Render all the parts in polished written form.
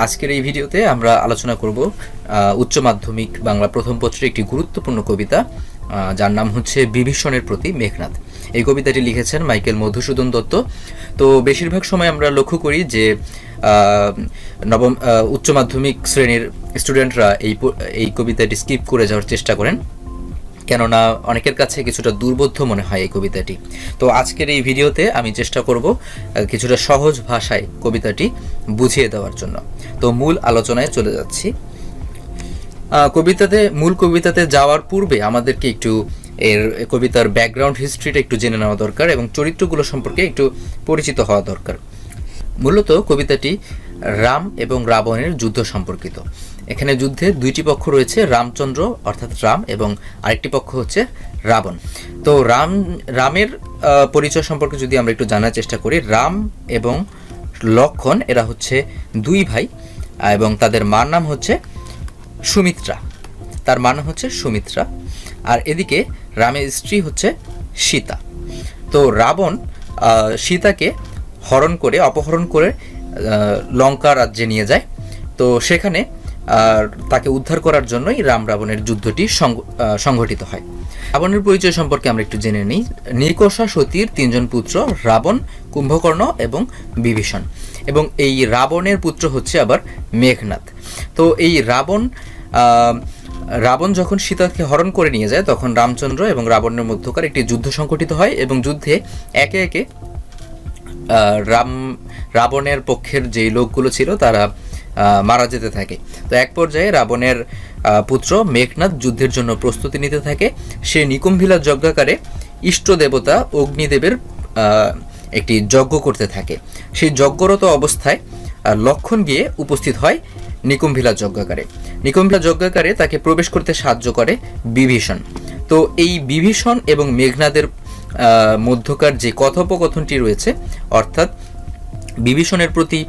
আজকের এই ভিডিওতে আমরা আলোচনা করব উচ্চ মাধ্যমিক বাংলা প্রথম পত্রের একটি গুরুত্বপূর্ণ কবিতা, যার নাম হচ্ছে বিভীষণের প্রতি মেঘনাদ। এই কবিতাটি লিখেছেন মাইকেল মধুসূদন দত্ত। তো বেশিরভাগ সময় আমরা লক্ষ্য করি যে নবম উচ্চ মাধ্যমিক শ্রেণীর স্টুডেন্টরা এই কবিতাটি স্কিপ করে যাওয়ার চেষ্টা করেন, কেননা অনেকের কাছে কিছুটা দুর্বোধ্য মনে হয় এই কবিতাটি। তো আজকের এই ভিডিওতে আমি চেষ্টা করব কিছুটা সহজ ভাষায় কবিতাটি বুঝিয়ে দেওয়ার জন্য। তো মূল আলোচনায় চলে যাচ্ছি। মূল কবিতাতে যাওয়ার পূর্বে আমাদেরকে একটু এর কবিতার ব্যাকগ্রাউন্ড হিস্ট্রিটা একটু জেনে নেওয়া দরকার এবং চরিত্রগুলো সম্পর্কে একটু পরিচিত হওয়া দরকার। মূলত কবিতাটি রাম এবং রাবণের যুদ্ধ সম্পর্কিত। এখানে যুদ্ধে দুইটি পক্ষ রয়েছে, রামচন্দ্র অর্থাৎ রাম এবং আরেকটি পক্ষ হচ্ছে রাবণ। তো রামের পরিচয় সম্পর্কে যদি আমরা একটু জানার চেষ্টা করি, রাম এবং লক্ষণ এরা হচ্ছে দুই ভাই এবং তাদের মার নাম হচ্ছে সুমিত্রা। আর এদিকে রামের স্ত্রী হচ্ছে সীতা। তো রাবণ সীতাকে অপহরণ করে লঙ্কা রাজ্যে নিয়ে যায়। তো সেখানে তাকে উদ্ধার করার জন্যই রাম রাবণের যুদ্ধটি সংঘটিত হয়। রাবণের পরিচয় সম্পর্কে আমরা একটু জেনে নিই। নিকষা সতীর তিনজন পুত্র রাবণ, কুম্ভকর্ণ এবং বিভীষণ, এবং এই রাবণের পুত্র হচ্ছে আবার মেঘনাদ। তো এই রাবণ যখন সীতাকে হরণ করে নিয়ে যায় তখন রামচন্দ্র এবং রাবণের মধ্যকার একটি যুদ্ধ সংঘটিত হয় এবং যুদ্ধে একে একে রাবণের পক্ষের যে লোকগুলো ছিল তারা মারা যেতে থাকে। তো এক পর্যায়ে রাবণের পুত্র মেঘনাদ যুদ্ধের জন্য প্রস্তুতি নিতে থাকে। সে নিকুম্ভিলা যজ্ঞাকারে ইষ্ট দেবতা অগ্নিদেবের একটি যজ্ঞ করতে থাকে। সেই যজ্ঞরত অবস্থায় লক্ষণ গিয়ে উপস্থিত হয় নিকুম্ভিলা যজ্ঞাকারে তাকে প্রবেশ করতে সাহায্য করে বিভীষণ। তো এই বিভীষণ এবং মেঘনাদের মধ্যকার যে কথোপকথনটি রয়েছে, অর্থাৎ বিভীষণের প্রতি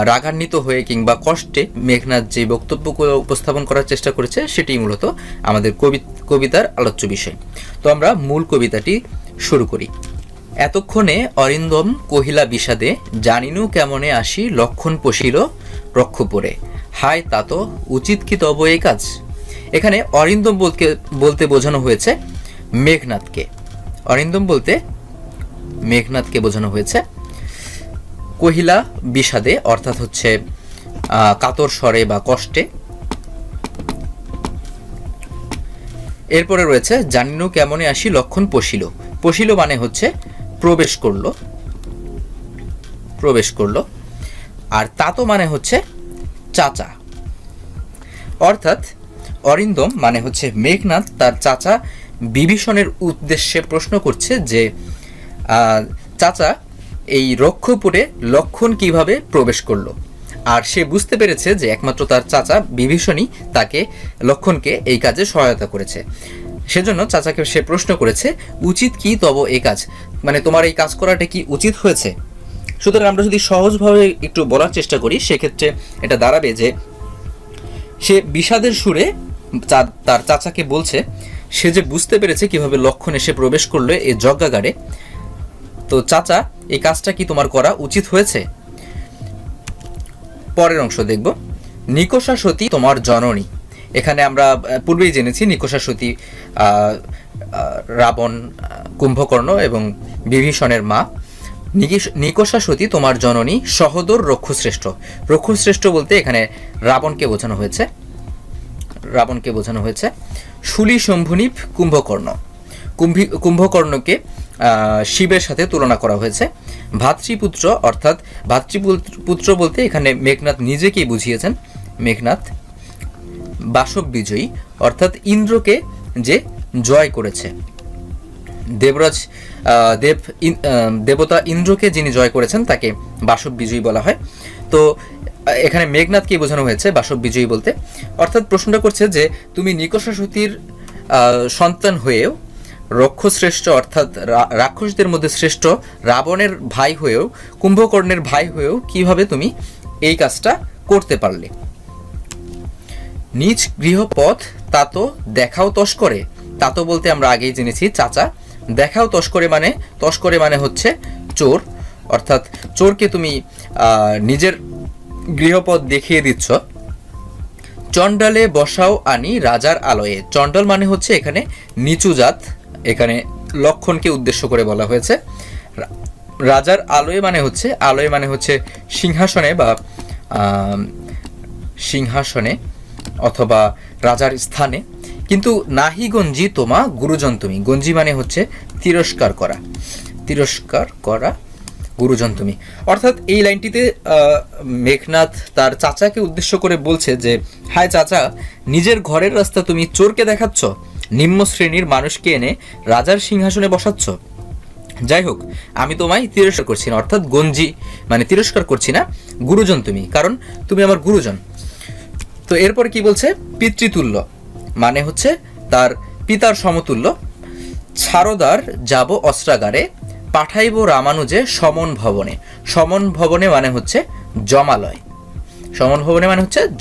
রাগান্বিত হয়ে কিংবা কষ্টে মেঘনাদ যে বক্তব্যগুলো উপস্থাপন করার চেষ্টা করেছে, সেটি মূলত আমাদের কবিতার আলোচ্য বিষয়। তো আমরা মূল কবিতাটি শুরু করি। এতক্ষণে অরিন্দম কহিলা বিষাদে, জানিনু কেমনে আসি লক্ষণ পশিল রক্ষপরে, হায় তাত উচিত কি তব এই কাজ। এখানে অরিন্দম বলতে বোঝানো হয়েছে মেঘনাদকে। বোঝানো হয়েছে। কহিলা বিষাদে অর্থাৎ হচ্ছে কাতর স্বরে বা কষ্টে। এরপরে রয়েছে জানিনু কেমনে আসি লক্ষণ পশিল মানে হচ্ছে প্রবেশ করলো। আর তাতো মানে হচ্ছে চাচা। অর্থাৎ অরিন্দম মানে হচ্ছে মেঘনাদ তার চাচা বিভীষণের উদ্দেশ্যে প্রশ্ন করছে যে চাচা, এই রক্ষপুরে লক্ষণ কিভাবে প্রবেশ করলো। আর সে বুঝতে পেরেছে যে একমাত্র তার চাচা বিভীষণই লক্ষণকে এই কাজে সহায়তা করেছে। সেজন্য চাচাকে সে প্রশ্ন করেছে, উচিত কি তব এই কাজ, মানে তোমার এই কাজ করাটা কি উচিত হয়েছে। সুতরাং আমরা যদি সহজভাবে একটু বলার চেষ্টা করি, সেক্ষেত্রে এটা দাঁড়াবে যে সে বিষাদের সুরে তার চাচাকে বলছে সে যে বুঝতে পেরেছে কিভাবে লক্ষণ এসে প্রবেশ করলো এই যজ্ঞাগারে। তো চাচা, এই কাজটা কি তোমার করা উচিত হয়েছে। পরের অংশ দেখব। নিকষা সতী তোমার জননী। এখানে আমরা পূর্বেই জেনেছি নিকষা সতী রাবণ, কুম্ভকর্ণ এবং বিভীষণের মা। নিকষা সতী তোমার জননী, সহোদর রক্ষুশ্রেষ্ঠ বলতে এখানে রাবণকে বোঝানো হয়েছে। শুলি শম্ভুনিপ কুম্ভকর্ণকে শিবের সাথে তুলনা করা হয়েছে। ভাতৃপুত্র অর্থাৎ ভাতৃপুত্র বলতে এখানে মেঘনাদ নিজেকেই বুঝিয়েছেন। মেঘনাদ বাসব বিজয়ী অর্থাৎ ইন্দ্রকে যে জয় করেছে, দেবতা ইন্দ্রকে যিনি জয় করেছেন তাকে বাসব বিজয়ী বলা হয়। তো এখানে মেঘনাদকে বোঝানো হয়েছে বাসব বিজয়ী বলতে। অর্থাৎ প্রশ্নটা করছে যে তুমি নিকষা সতীর সন্তান হয়েও, রক্ষশ্রেষ্ঠ অর্থাৎ রাক্ষসদের মধ্যে শ্রেষ্ঠ রাবণের ভাই হয়েও, কুম্ভকর্ণের ভাই হয়েও কিভাবে তুমি এই কাজটা করতে পারলে। নিজ গৃহপথ তাতো দেখাও তস্করে। তাতো বলতে আমরা আগেই জেনেছি চাচা। দেখাও তস্করে মানে হচ্ছে চোর, অর্থাৎ চোরকে তুমি নিজের গৃহপথ দেখিয়ে দিচ্ছ। চণ্ডালে বসাও আনি রাজার আলয়ে। চণ্ডাল মানে হচ্ছে এখানে নিচু জাত, এখানে লক্ষণকে উদ্দেশ্য করে বলা হয়েছে। রাজার আলয়ে মানে হচ্ছে সিংহাসনে বা সিংহাসনে অথবা রাজার স্থানে। কিন্তু নাহি গঞ্জি তোমা গুরুজন তুমি। গঞ্জি মানে হচ্ছে তিরস্কার করা গুরুজন তুমি। অর্থাৎ এই লাইনটিতে মেঘনাদ তার চাচাকে উদ্দেশ্য করে বলছে যে, হায় চাচা, নিজের ঘরের রাস্তা তুমি চোরকে দেখাচ্ছ, নিম্ন শ্রেণীর মানুষকে এনে রাজার সিংহাসনে বসাচ্ছ। যাই হোক, আমি তোমায় তিরস্কার করছি না, অর্থাৎ গঞ্জি মানে তিরস্কার করছি না, গুরুজন তুমি, কারণ তুমি আমার গুরুজন। তো এরপর কি বলছে? পিতৃতুল্য মানে হচ্ছে তার পিতার সমতুল্য। ছারদার যাব অস্ত্রাগারে, পাঠাইব রামানুজে সমন ভবনে। সমন ভবনে মানে হচ্ছে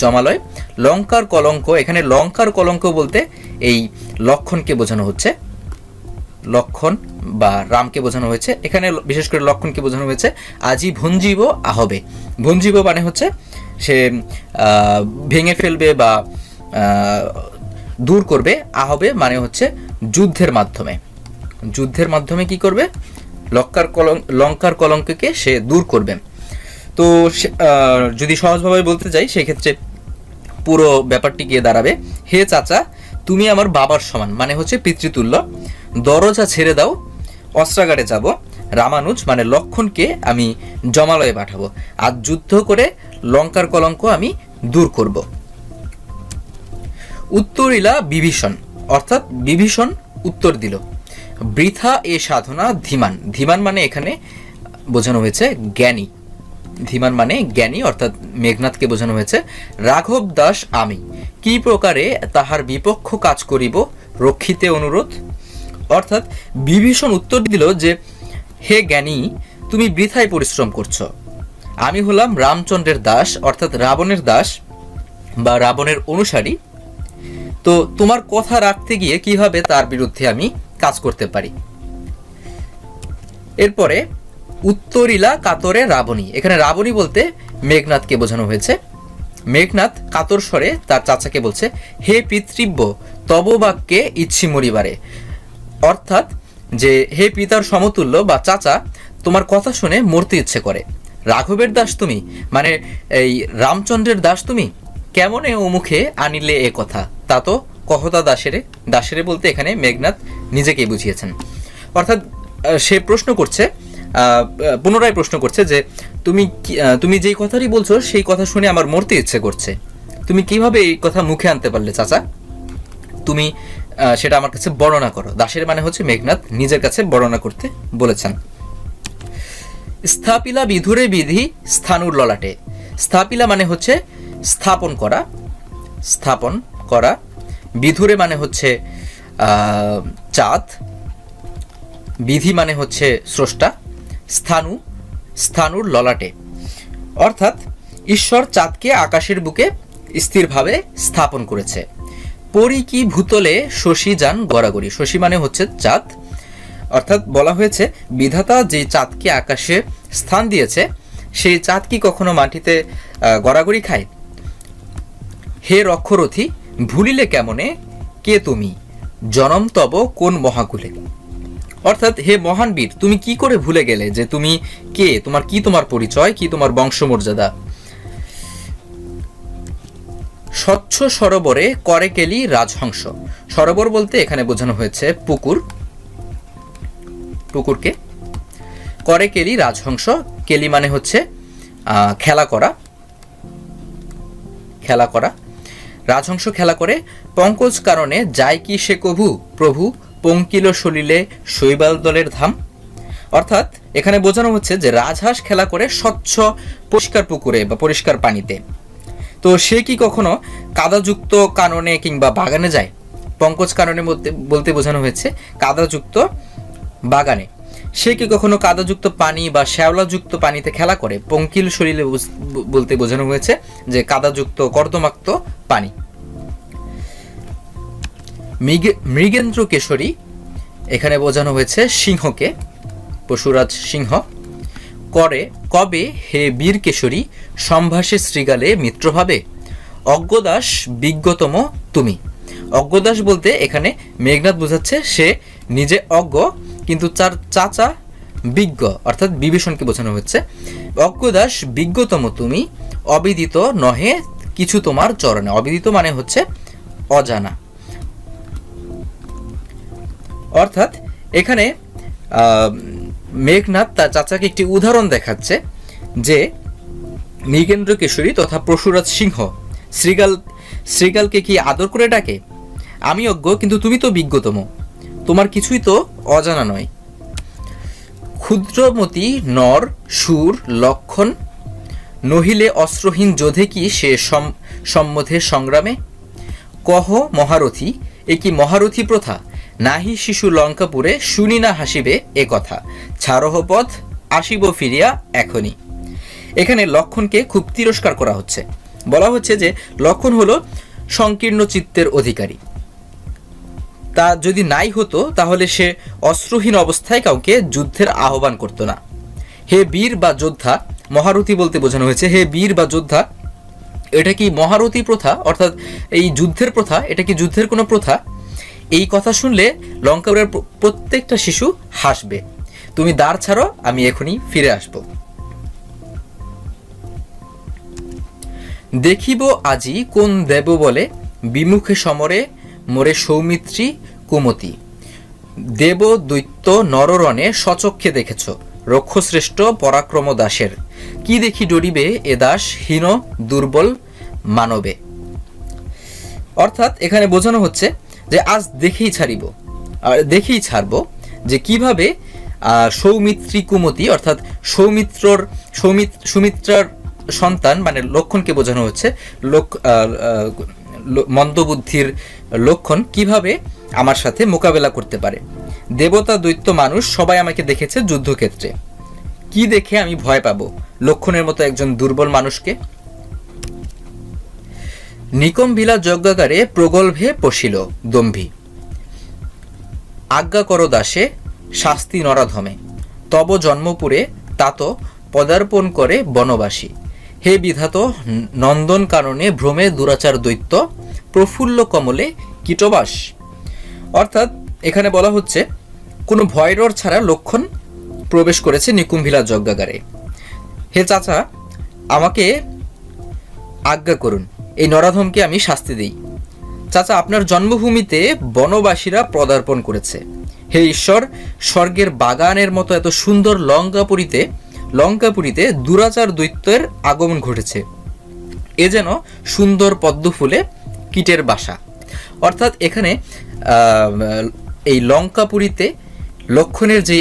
জমালয়। লঙ্কার কলঙ্ক, এখানে লঙ্কার কলঙ্ক বলতে এই লক্ষণকে বোঝানো হচ্ছে, লক্ষণ বা রামকে বোঝানো হয়েছে। এখানে বিশেষ করে লক্ষণকে বোঝানো হয়েছে। আজি ভঞ্জিব আহবে। ভঞ্জিব মানে হচ্ছে সে ভেঙে ফেলবে বা দূর করবে। আহবে মানে হচ্ছে যুদ্ধের মাধ্যমে কি করবে? লঙ্কার কলঙ্ককে সে দূর করবে। তো যদি সহজভাবে বলতে যাই সেক্ষেত্রে পুরো ব্যাপারটি গিয়ে দাঁড়াবে, হে চাচা, তুমি আমার বাবার সমান, মানে হচ্ছে পিতৃতুল্য। দরজা ছেড়ে দাও, অস্ত্রাগারে যাব। রামানুজ মানে লক্ষণকে আমি জমালয়ে পাঠাবো। আজ যুদ্ধ করে লঙ্কার কলঙ্ক আমি দূর করব। উত্তরিলা বিভীষণ, অর্থাৎ বিভীষণ উত্তর দিল, বৃথা এ সাধনা ধীমান। ধীমান মানে এখানে বোঝানো হয়েছে জ্ঞানী। ধীমান মানে জ্ঞানী, অর্থাৎ মেঘনাদকে বোঝানো হয়েছে। রাঘব দাস আমি, কি প্রকারে তাহার বিপক্ষ কাজ করিব, রক্ষিতে অনুরোধ। অর্থাৎ বিভীষণ উত্তর দিল যে, হে জ্ঞানী, তুমি বৃথায় পরিশ্রম করছো। আমি হলাম রামচন্দ্রের দাস, অর্থাৎ রাবণের দাস বা রাবণের অনুসারী। তো তোমার কথা রাখতে গিয়ে কিভাবে তার বিরুদ্ধে আমি কাজ করতে পারি। এরপরে উত্তরিলা কাতরে রাবণী, এখানে রাবণী বলতে মেঘনাদকে বোঝানো হয়েছে। মেঘনাদ কাতর স্বরে তার চাচাকে বলছে, হে পিতৃব্য, তব বাক্যে ইচ্ছি মরিবারে। অর্থাৎ যে হে পিতার সমতুল্য বা চাচা, তোমার কথা শুনে মরতে ইচ্ছে করে। রাঘবের দাস তুমি, মানে এই রামচন্দ্রের দাস তুমি, কেমনে ও মুখে আনিলে এ কথা। তা তো কহতা দাসেরে বলতে এখানে মেঘনাদ নিজেকেই বুঝিয়েছেন। অর্থাৎ সে পুনরায় প্রশ্ন করছে যে, তুমি যেই কথাটি বলছো সেই কথা শুনে আমার মরতে ইচ্ছে করছে। তুমি কিভাবে এই কথা মুখে আনতে পারলে চাচা? তুমি সেটা আমার কাছে বর্ণনা করো। দাসের মানে হচ্ছে মেঘনাদ নিজের কাছে বর্ণনা করতে বলেছেন। স্থাপিলা বিধুরে বিধি স্থানুর ললাটে। স্থাপিলা মানে হচ্ছে স্থাপন করা। বিধুরে মানে হচ্ছে চাঁদ। বিধি মানে হচ্ছে স্রষ্টা। স্থানুর ললাটে, অর্থাৎ ঈশ্বর চাঁদকে আকাশের বুকে স্থিরভাবে স্থাপন করেছে। পরি কি ভূতলে শশী যান গড়াগড়ি। শশী মানে হচ্ছে চাঁদ, অর্থাৎ বলা হয়েছে বিধাতা যে চাঁদকে আকাশে স্থান দিয়েছে সেই চাঁদ কি কখনো মাটিতে গড়াগড়ি খায়? হে রক্ষরথী, ভুলিলে কেমনে, কে তুমি, জনম তব কোন মহাকুলে। অর্থাৎ হে মহান বীর, তুমি কি করে ভুলে গেলে যে তুমি কে, তোমার পরিচয় কি, তোমার বংশমর্যাদা। স্বচ্ছ সরোবরে করে কেলি রাজহংস। সরোবর বলতে এখানে বোঝানো হয়েছে পুকুরকে। করে কেলি রাজহংস, কেলি মানে হচ্ছে খেলা করা। রাজহংস খেলা করে। পঙ্কজ কারণে যায় কি সে কভু, প্রভু পঙ্কিল সলিলে শৈবাল দলের ধাম। অর্থাৎ এখানে বোঝানো হচ্ছে যে রাজহাঁস খেলা করে স্বচ্ছ পরিষ্কার পুকুরে বা পরিষ্কার পানিতে। তো সে কি কখনো কাদাযুক্ত কাননে কিংবা বাগানে যায়? পঙ্কজ কাননে বলতে বোঝানো হয়েছে কাদাযুক্ত বাগানে। সে কি কখনো কাদাযুক্ত পানি বা শ্যাওলাযুক্ত পানিতে খেলা করে? পঙ্কিল সলিলে বলতে বোঝানো হয়েছে যে কাদাযুক্ত কর্দমাক্ত পানি। মৃগেন্দ্র কেশরী, এখানে বোঝানো হয়েছে সিংহকে, পশুরাজ সিংহ। করে কবে হে বীর কেশরী সম্ভাসে শ্রীগালে মিত্রভাবে? অজ্ঞদাস বিজ্ঞতম তুমি। অজ্ঞদাস বলতে এখানে মেঘনাদ বোঝাচ্ছে সে নিজে অজ্ঞ, কিন্তু তার চাচা বিজ্ঞ, অর্থাৎ বিভীষণকে বোঝানো হচ্ছে। অজ্ঞদাস বিজ্ঞতম তুমি, অবিদিত নহে কিছু তোমার চরণে। অবিদিত মানে হচ্ছে অজানা। অর্থাৎ এখানে মেঘনাদ তার চাচাকে একটি উদাহরণ দেখাচ্ছে যে মৃগেন্দ্র কেশরী তথা পশুরাজ সিংহ শ্রীগালকে কি আদর করে ডাকে? আমি অজ্ঞ, কিন্তু তুমি তো বিজ্ঞতম, তোমার কিছুই তো অজানা নয়। ক্ষুদ্রমতি নর সুর লক্ষণ, নহিলে অস্ত্রহীন যোধে কি সে সম্মধে সংগ্রামে? কহ মহারথী, এ কি মহারথী প্রথা? নাহি শিশু লঙ্কাপুরে, শুনি না হাসিবে এ কথা। ছাড়হ পথ, আসিব ফিরিয়া এখনই। এখানে লক্ষণকে খুব তিরস্কার করা হচ্ছে। বলা হচ্ছে যে লক্ষণ হলো সংকীর্ণ চিত্তের অধিকারী। তা যদি নাই হতো তাহলে সে অস্ত্রহীন অবস্থায় কাউকে যুদ্ধের আহ্বান করতো না। হে বীর বা যোদ্ধা, মহারথী বলতে বোঝানো হয়েছে হে বীর বা যোদ্ধা। এটা কি মহারথী প্রথা, অর্থাৎ এই যুদ্ধের প্রথা, এটা কি যুদ্ধের কোনো প্রথা? এই কথা শুনলে লঙ্কাপুরের প্রত্যেকটা শিশু হাসবে। তুমি দ্বার ছাড়ো, আমি এখনই ফিরে আসব। দেখিব আজি কোন দেব বলে, বিমুখে সমরে মোরে সৌমিত্রী কুমতি। দেব দৈত্য নররণে সচক্ষে দেখেছ, রক্ষশ্রেষ্ঠ পরাক্রম দাসের। কি দেখি ডরিবে এ দাস হীন দুর্বল মানবে। অর্থাৎ এখানে বোঝানো হচ্ছে যে আজ দেখেই ছাড়ব যে কিভাবে সৌমিত্রী কুমতি, অর্থাৎ সুমিত্রার সন্তান মানে লক্ষণকে বোঝানো হচ্ছে, মন্দবুদ্ধির লক্ষণ কিভাবে আমার সাথে মোকাবেলা করতে পারে। দেবতা দৈত্য মানুষ সবাই আমাকে দেখেছে যুদ্ধক্ষেত্রে, কি দেখে আমি ভয় পাবো লক্ষণের মতো একজন দুর্বল মানুষকে? নিকম্ভিলা যজ্ঞাগারে প্রগল্ভে পশিল দম্ভী, আজ্ঞা করো দাসে শাস্তি নরাধমে। তব জন্মপুরে তাত পদার্পণ করে বনবাসী। হে বিধাত নন্দন কাননে ভ্রমে দুরাচার দৈত্য, প্রফুল্ল কমলে কীটবাস। অর্থাৎ এখানে বলা হচ্ছে কোনো ভয়ডর ছাড়া লক্ষণ প্রবেশ করেছে নিকুম্ভিলা যজ্ঞাগারে। হে চাচা, আমাকে আজ্ঞা করুন, এই নরাধমকে আমি শাস্তি দিই। চাচা, আপনার জন্মভূমিতে বনবাসীরা পদার্পণ করেছে। হে ঈশ্বর, স্বর্গের বাগানের মতো এত সুন্দর লঙ্কাপুরীতে দুরাচার দৈত্যের আগমন ঘটেছে। এ যেন সুন্দর পদ্ম ফুলে কীটের বাসা। অর্থাৎ এখানে এই লঙ্কাপুরীতে লক্ষণের যে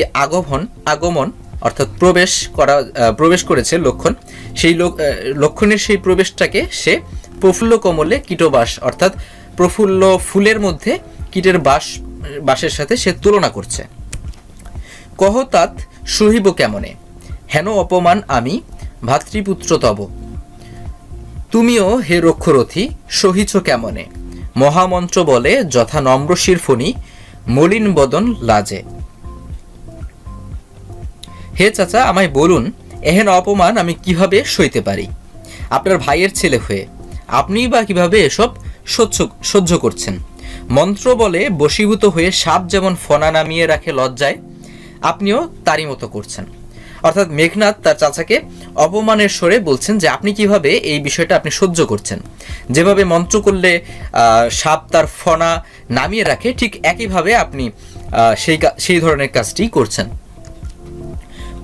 আগমন অর্থাৎ প্রবেশ করেছে লক্ষণ, সেই লক্ষণের সেই প্রবেশটাকে সে প্রফুল্ল কমলে কীটবাস, অর্থাৎ প্রফুল্ল ফুলের মধ্যে কীটের বাসের সাথে সে তুলনা করছে। কহতাৎ সহিব কেমনে, হেন অপমান আমি ভাতৃপুত্র তব। তুমিও হে রক্ষরথী সহিছ কেমনে, মহামন্ত্র বলে যথা নম্র শিরফণি মলিন বদন লাজে। হে চাচা, আমায় বলুন এহেন অপমান আমি কিভাবে সইতে পারি? আপনার ভাইয়ের ছেলে হয়ে আপনিই বা কিভাবে এসব সহ্য করছেন? মন্ত্র বলে বশীভূত হয়ে সাপ যেমন ফনা নামিয়ে রাখে লজ্জায়, আপনিও তারই মতো করছেন। অর্থাৎ মেঘনাদ তার চাচাকে অপমানের স্বরে বলছেন যে আপনি কিভাবে এই বিষয়টা আপনি সহ্য করছেন। যেভাবে মন্ত্র করলে সাপ তার ফনা নামিয়ে রাখে, ঠিক একইভাবে আপনি সেই ধরনের কাজটি করছেন।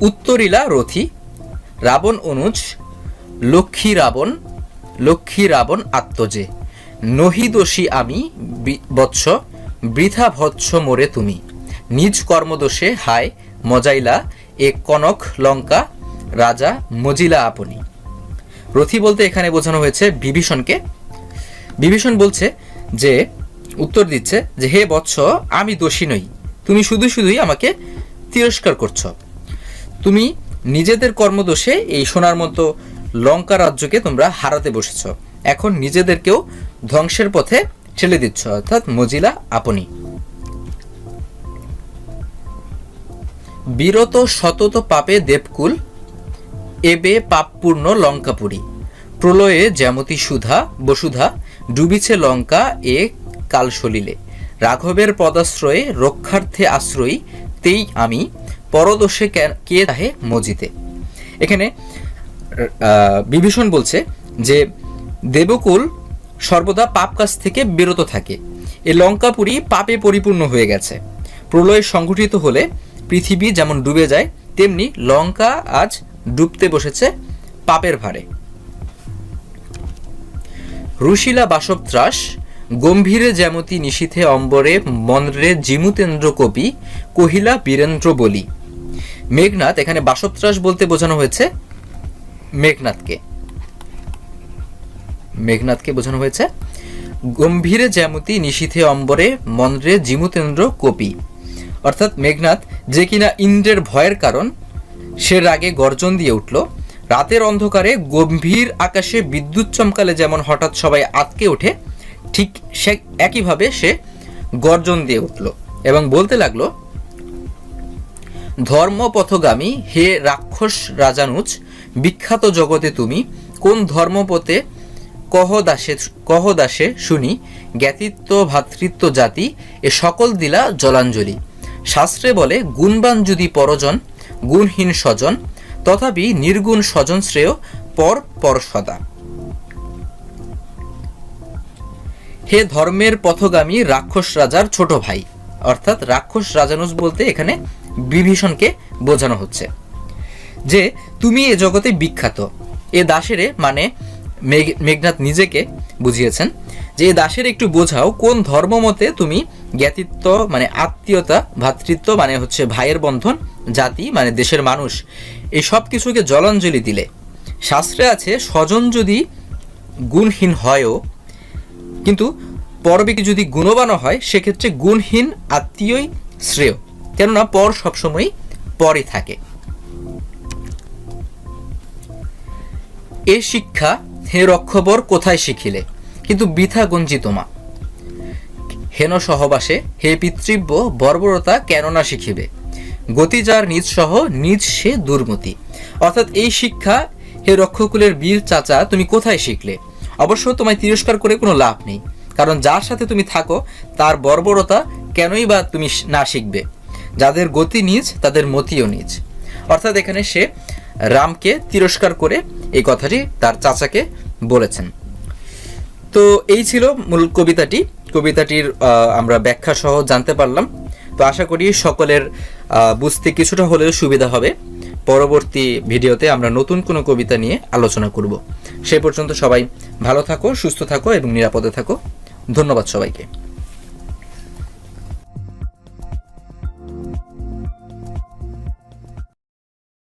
উত্তরিলা রথী রাবণ অনুজ, লক্ষ্মী রাবণ আত্মজে। নহি দোষী আমি বৎস, বৃথা ভৎস মোরে তুমি। নিজ কর্মদোষে হায় মজাইলা, এ কনক লঙ্কা রাজা মজিলা আপনি। রথী বলতে এখানে বোঝানো হয়েছে বিভীষণকে। বিভীষণ বলছে যে, উত্তর দিচ্ছে যে হে বৎস, আমি দোষী নই, তুমি শুধুই আমাকে তিরস্কার করছো। তুমি নিজেদের কর্মদোষে এই সোনার মতো লঙ্কা রাজ্যকে তোমরা হারাতে বসেছ, এখন নিজেদেরকেও ধ্বংসের পথে ঠেলে দিচ্ছ, অর্থাৎ মজিলা আপনি। বিরত সতত পাপে দেবকুল, এবে পাপপূর্ণ লঙ্কাপুরী, প্রলয়ে জ্যামতি সুধা বসুধা, ডুবিছে লঙ্কা এ কাল সলিলে, রাঘবের পদাশ্রয়ে রক্ষার্থে আশ্রয়ী, তেই আমি পরদোষে কে তাহে মজিতে। এখানে বিভীষণ বলছে যে দেবকুল সর্বদা পাপ কাজ থেকে বিরত থাকে, এই লঙ্কাপুরী পাপে পরিপূর্ণ হয়ে গেছে। প্রলয় সংঘটিত হলে পৃথিবী যেমন ডুবে যায়, তেমনি লঙ্কা আজ ডুবতে বসেছে পাপের ভারে। রুশিলা বাসব ত্রাস, গম্ভীরে জ্যামতি নিশীথে অম্বরে, মনরে জিমুতেন্দ্র কবি, কহিলা বীরেন্দ্র বলি। মেঘনাদ, এখানে বাসব ত্রাস বলতে বোঝানো হয়েছে মেঘনাদকে বোঝানো হয়েছে। গম্ভীরে জ্যামতি নিশীথে অম্বরে, মনরে জিমুতেন্দ্র কপি, অর্থাৎ মেঘনাদ যে কিনা ইন্দ্রের ভয়ের কারণ, সে রাগে গর্জন দিয়ে উঠল। রাতের অন্ধকারে গম্ভীর আকাশে বিদ্যুৎ চমকালে যেমন হঠাৎ সবাই আতকে ওঠে, ঠিক সে একইভাবে সে গর্জন দিয়ে উঠল এবং বলতে লাগলো, ধর্মপথগামী হে রাক্ষস রাজানুজ, বিখ্যাত জগতে তুমি কোন ধর্মপথে কহ দাসে শুনি, জ্ঞাতিত্ব ভ্রাতৃত্ব জাতি এ সকল দিলা জলাঞ্জলি। শাস্ত্রে বলে গুণবান যদি পরজন, গুণহীন স্বজন, তথাপি নির্গুণ স্বজন শ্রেয় পর সদা। হে ধর্মের পথগামী রাক্ষস রাজার ছোট ভাই, অর্থাৎ রাক্ষস রাজানুজ বলতে এখানে বিভীষণকে বোঝানো হচ্ছে যে তুমি এ জগতে বিখ্যাত। এ দাসেরে মানে মেঘনাদ নিজেকে বুঝিয়েছেন যে এ দাসের একটু বোঝাও কোন ধর্মমতে তুমি জ্ঞাতিত্ব মানে আত্মীয়তা, ভ্রাতৃত্ব মানে হচ্ছে ভাইয়ের বন্ধন, জাতি মানে দেশের মানুষ, এই সব কিছুকে জলাঞ্জলি দিলে। শাস্ত্রে আছে স্বজন যদি গুণহীন হয়ও, কিন্তু পরবিকে যদি গুণবানও হয়, সেক্ষেত্রে গুণহীন আত্মীয়ই শ্রেয়, কেননা পর সবসময় পরে থাকে। এ শিক্ষা হে রক্ষবর কোথায় শিখিলে, কিন্তু বৃথা গঞ্জিত মা। হেন সহবাসে হে পিতৃব্য বর্বরতা কেন না শিখিবে, গতি যার নিজ সহ নিজ সে দুর্মতি। অর্থাৎ এই শিক্ষা হে রক্ষকুলের বীর চাচা তুমি কোথায় শিখলে? অবশ্য তোমায় তিরস্কার করে কোনো লাভ নেই, কারণ যার সাথে তুমি থাকো তার বর্বরতা কেনই বা তুমি না শিখবে। যাদের গতি নিজ তাদের মতিও নিজ। অর্থাৎ এখানে সে রামকে তিরস্কার করে এই কথাটি তার চাচাকে বলেছেন। তো এই ছিল মূল কবিতাটির আমরা ব্যাখ্যা সহ জানতে পারলাম। তো আশা করি সকলের বুঝতে কিছুটা হলেও সুবিধা হবে। পরবর্তী ভিডিওতে আমরা নতুন কোনো কবিতা নিয়ে আলোচনা করব। সেই পর্যন্ত সবাই ভালো থাকো, সুস্থ থাকো এবং নিরাপদে থাকো। ধন্যবাদ সবাইকে।